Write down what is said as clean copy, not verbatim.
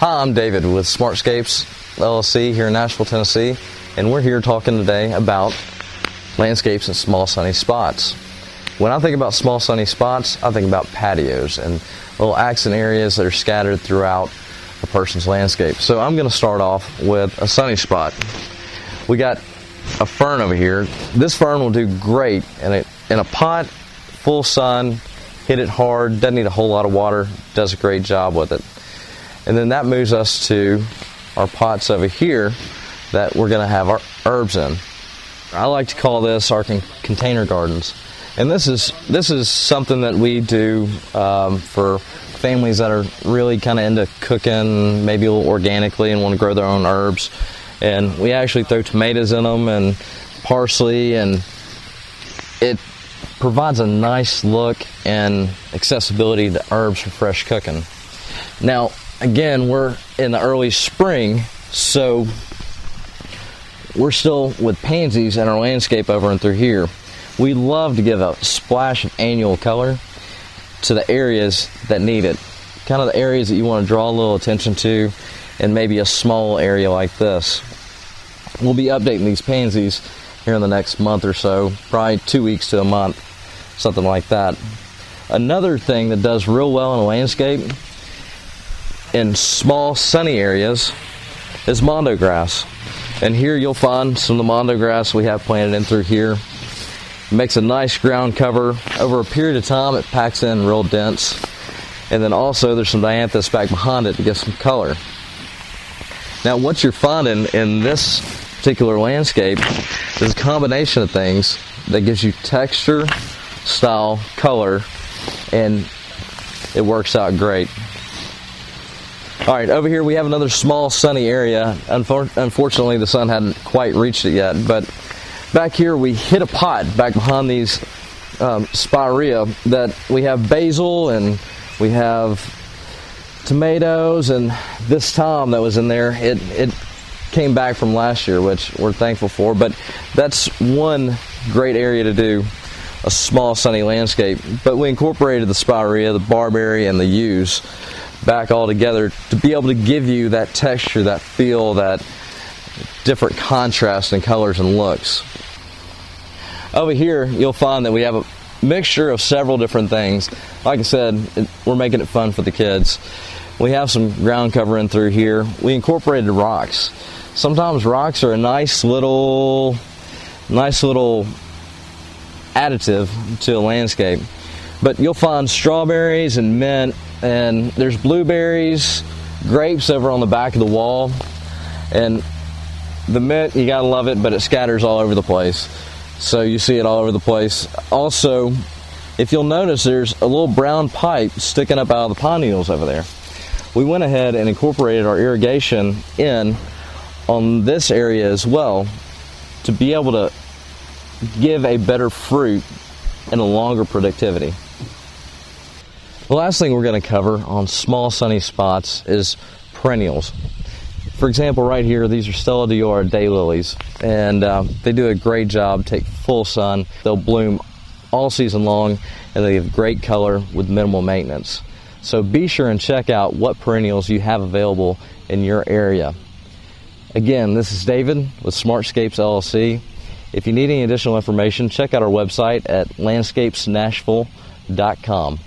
Hi, I'm David with Smartscapes LLC here in Nashville, Tennessee, and we're here talking today about landscapes and small sunny spots. When I think about small sunny spots, I think about patios and little accent areas that are scattered throughout a person's landscape. So I'm going to start off with a sunny spot. We got a fern over here. This fern will do great in a pot, full sun, hit it hard, doesn't need a whole lot of water, does a great job with it. And then that moves us to our pots over here that we're going to have our herbs in. I like to call this our container gardens. And this is something that we do for families that are really kind of into cooking, maybe a little organically, and want to grow their own herbs. And we actually throw tomatoes in them and parsley, and it provides a nice look and accessibility to herbs for fresh cooking. Now, again, we're in the early spring, so we're still with pansies in our landscape over and through here. We love to give a splash of annual color to the areas that need it. Kind of the areas that you want to draw a little attention to, and maybe a small area like this. We'll be updating these pansies here in the next month or so, probably 2 weeks to a month, something like that. Another thing that does real well in a landscape in small sunny areas is Mondo Grass. And here you'll find some of the Mondo Grass we have planted in through here. It makes a nice ground cover. Over a period of time it packs in real dense. And then also there's some dianthus back behind it to get some color. Now what you're finding in this particular landscape is a combination of things that gives you texture, style, color, and it works out great. Alright, over here we have another small sunny area. Unfortunately the sun hadn't quite reached it yet, but back here we hit a pot back behind these spirea that we have basil and we have tomatoes, and this thyme that was in there, it came back from last year, which we're thankful for. But that's one great area to do a small sunny landscape. But we incorporated the spirea, the barberry, and the yews back all together to be able to give you that texture, that feel, that different contrast in colors and looks. Over here you'll find that we have a mixture of several different things. Like I said, we're making it fun for the kids. We have some ground cover in through here. We incorporated rocks. Sometimes rocks are a nice little additive to a landscape. But you'll find strawberries and mint, and there's blueberries, grapes over on the back of the wall. And the mint, you gotta love it, but it scatters all over the place. So you see it all over the place. Also, if you'll notice, there's a little brown pipe sticking up out of the pine needles over there. We went ahead and incorporated our irrigation in on this area as well to be able to give a better fruit and a longer productivity. The last thing we're going to cover on small sunny spots is perennials. For example, right here, these are Stella Dior daylilies, and they do a great job, take full sun. They'll bloom all season long, and they have great color with minimal maintenance. So be sure and check out what perennials you have available in your area. Again, this is David with Smartscapes LLC. If you need any additional information, check out our website at landscapesnashville.com.